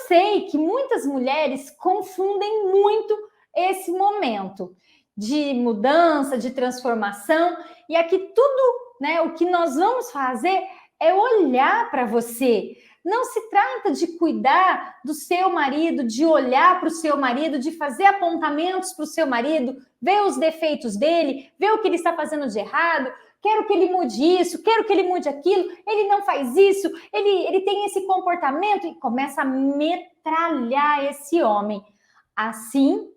sei que muitas mulheres confundem muito esse momento de mudança, de transformação, e aqui tudo, né, o que nós vamos fazer é olhar para você. Não se trata de cuidar do seu marido, de olhar para o seu marido, de fazer apontamentos para o seu marido, ver os defeitos dele, ver o que ele está fazendo de errado. Quero que ele mude isso, quero que ele mude aquilo, ele não faz isso, ele tem esse comportamento, e começa a metralhar esse homem. Assim,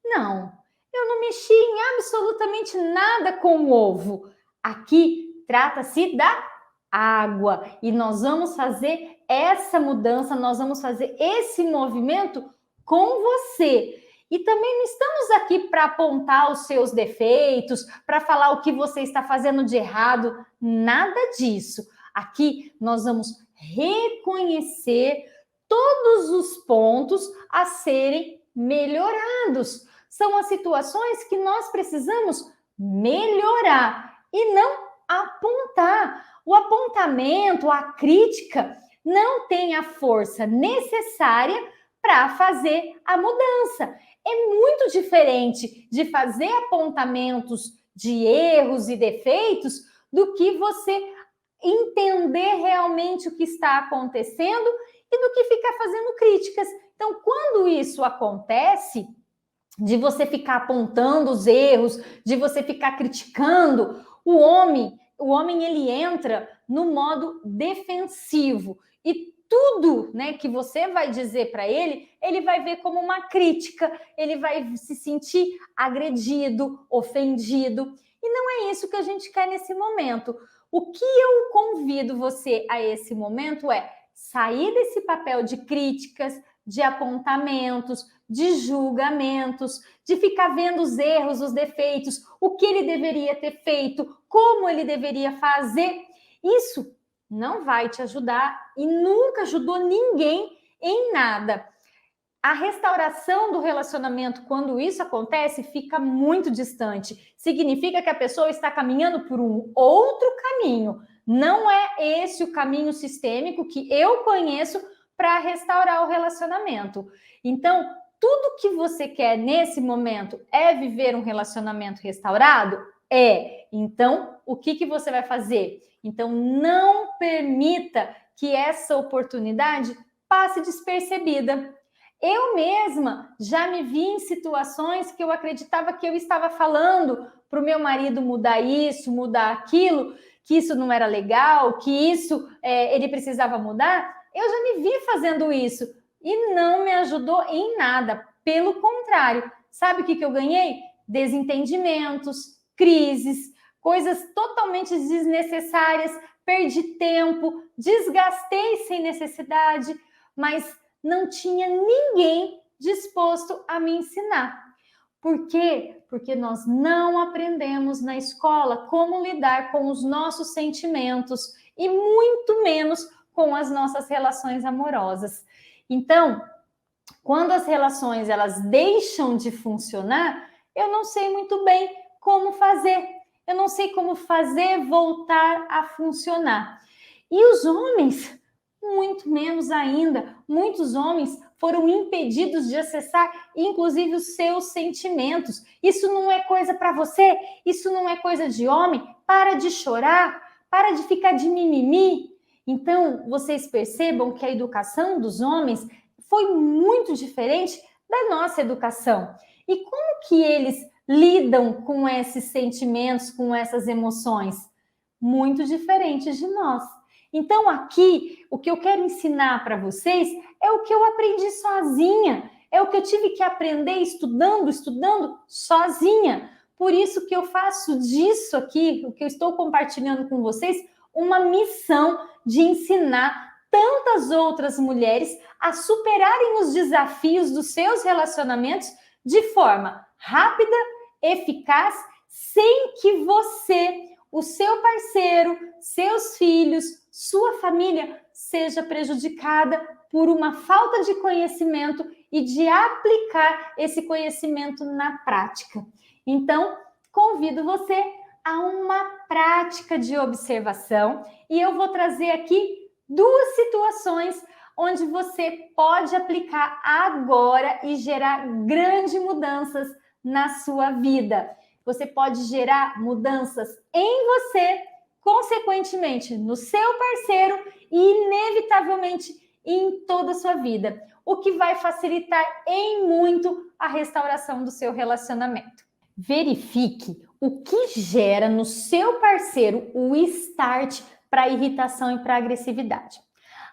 não. Eu não mexi em absolutamente nada com o ovo. Aqui trata-se da água e nós vamos fazer essa mudança, nós vamos fazer esse movimento com você. E também não estamos aqui para apontar os seus defeitos, para falar o que você está fazendo de errado, nada disso. Aqui nós vamos reconhecer todos os pontos a serem melhorados. São as situações que nós precisamos melhorar e não apontar. O apontamento, a crítica, não tem a força necessária para fazer a mudança. É muito diferente de fazer apontamentos de erros e defeitos do que você entender realmente o que está acontecendo e do que ficar fazendo críticas. Então, quando isso acontece, de você ficar apontando os erros, de você ficar criticando, o homem ele entra no modo defensivo e tudo, né, que você vai dizer para ele vai ver como uma crítica, ele vai se sentir agredido, ofendido, e não é isso que a gente quer nesse momento. O que eu convido você a esse momento é sair desse papel de críticas, de apontamentos, de julgamentos, de ficar vendo os erros, os defeitos, o que ele deveria ter feito, como ele deveria fazer. Isso não vai te ajudar e nunca ajudou ninguém em nada. A restauração do relacionamento, quando isso acontece, fica muito distante. Significa que a pessoa está caminhando por um outro caminho. Não é esse o caminho sistêmico que eu conheço para restaurar o relacionamento. Então, tudo que você quer nesse momento é viver um relacionamento restaurado? É. Então, o que você vai fazer? Então, não permita que essa oportunidade passe despercebida. Eu mesma já me vi em situações que eu acreditava que eu estava falando para o meu marido mudar isso, mudar aquilo, que isso não era legal, que isso ele precisava mudar. Eu já me vi fazendo isso e não me ajudou em nada. Pelo contrário, sabe o que eu ganhei? Desentendimentos, crises, coisas totalmente desnecessárias, perdi tempo, desgastei sem necessidade, mas não tinha ninguém disposto a me ensinar. Por quê? Porque nós não aprendemos na escola como lidar com os nossos sentimentos e muito menos com as nossas relações amorosas. Então, quando as relações elas deixam de funcionar, eu não sei muito bem como fazer. Eu não sei como fazer voltar a funcionar. E os homens, muito menos ainda. Muitos homens foram impedidos de acessar, inclusive, os seus sentimentos. Isso não é coisa para você, isso não é coisa de homem. Para de chorar, para de ficar de mimimi. Então, vocês percebam que a educação dos homens foi muito diferente da nossa educação. E como que eles lidam com esses sentimentos, com essas emoções? Muito diferentes de nós. Então, aqui, o que eu quero ensinar para vocês é o que eu aprendi sozinha. É o que eu tive que aprender estudando sozinha. Por isso que eu faço disso aqui, o que eu estou compartilhando com vocês, uma missão de ensinar tantas outras mulheres a superarem os desafios dos seus relacionamentos de forma rápida, eficaz, sem que você, o seu parceiro, seus filhos, sua família seja prejudicada por uma falta de conhecimento e de aplicar esse conhecimento na prática. Então, convido você a uma prática de observação e eu vou trazer aqui duas situações onde você pode aplicar agora e gerar grandes mudanças na sua vida. Você pode gerar mudanças em você, consequentemente no seu parceiro e inevitavelmente em toda a sua vida, o que vai facilitar em muito a restauração do seu relacionamento. Verifique o que gera no seu parceiro o start para irritação e para agressividade.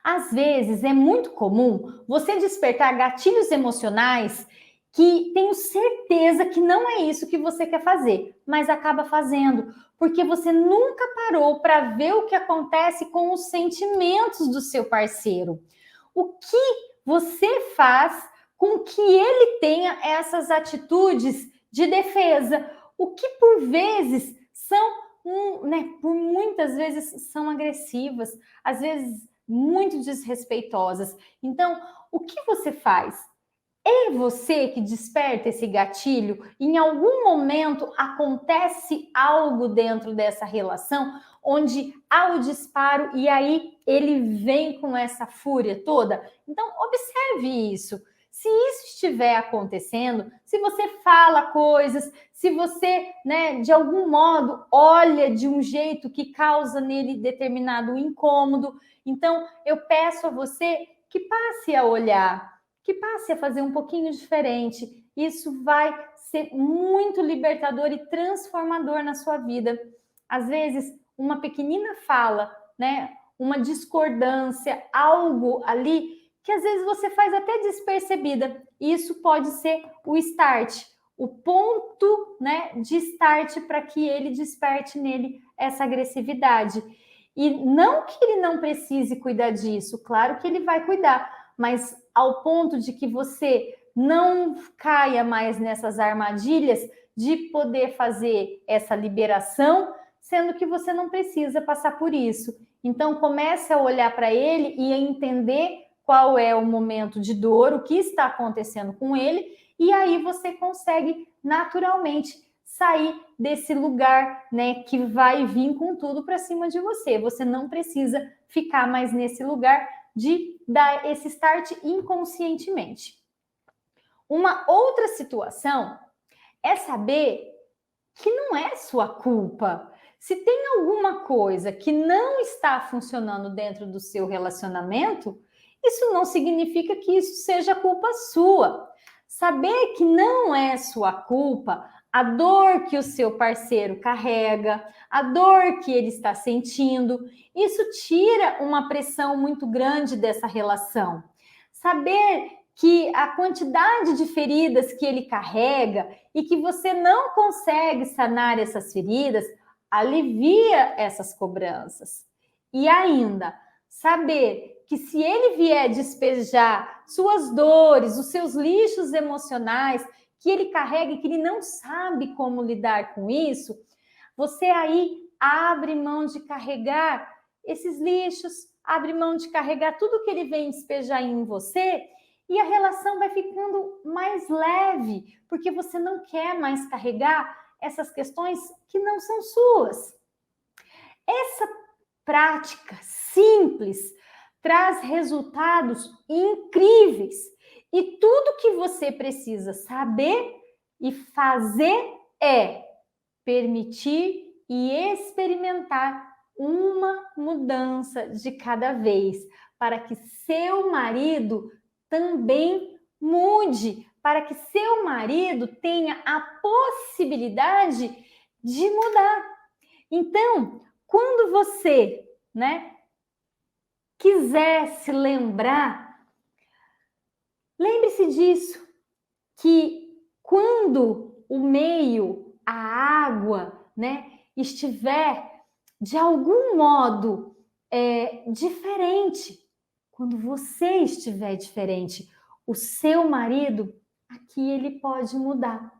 Às vezes é muito comum você despertar gatilhos emocionais que tenho certeza que não é isso que você quer fazer, mas acaba fazendo, porque você nunca parou para ver o que acontece com os sentimentos do seu parceiro. O que você faz com que ele tenha essas atitudes de defesa, o que por vezes são, por muitas vezes são agressivas, às vezes muito desrespeitosas. Então, o que você faz? É você que desperta esse gatilho? Em algum momento acontece algo dentro dessa relação onde há o disparo e aí ele vem com essa fúria toda? Então, observe isso. Se isso estiver acontecendo, se você fala coisas, se você, de algum modo, olha de um jeito que causa nele determinado incômodo, então eu peço a você que passe a olhar, que passe a fazer um pouquinho diferente. Isso vai ser muito libertador e transformador na sua vida. Às vezes, uma pequenina fala, uma discordância, algo ali que às vezes você faz até despercebida. Isso pode ser o start, o ponto, de start para que ele desperte nele essa agressividade. E não que ele não precise cuidar disso, claro que ele vai cuidar, mas ao ponto de que você não caia mais nessas armadilhas de poder fazer essa liberação, sendo que você não precisa passar por isso. Então, comece a olhar para ele e a entender qual é o momento de dor, o que está acontecendo com ele, e aí você consegue naturalmente sair desse lugar, que vai vir com tudo para cima de você. Você não precisa ficar mais nesse lugar de dar esse start inconscientemente. Uma outra situação é saber que não é sua culpa. Se tem alguma coisa que não está funcionando dentro do seu relacionamento, isso não significa que isso seja culpa sua. Saber que não é sua culpa, a dor que o seu parceiro carrega, a dor que ele está sentindo, isso tira uma pressão muito grande dessa relação. Saber que a quantidade de feridas que ele carrega e que você não consegue sanar essas feridas, alivia essas cobranças. E ainda, saber que se ele vier despejar suas dores, os seus lixos emocionais, que ele carrega e que ele não sabe como lidar com isso, você aí abre mão de carregar esses lixos, abre mão de carregar tudo que ele vem despejar em você e a relação vai ficando mais leve, porque você não quer mais carregar essas questões que não são suas. Essa prática simples traz resultados incríveis e tudo que você precisa saber e fazer é permitir e experimentar uma mudança de cada vez, para que seu marido também mude, para que seu marido tenha a possibilidade de mudar. Então, quando você, quiser se lembrar, lembre-se disso, que quando o meio, a água, estiver de algum modo diferente, quando você estiver diferente, o seu marido, aqui ele pode mudar.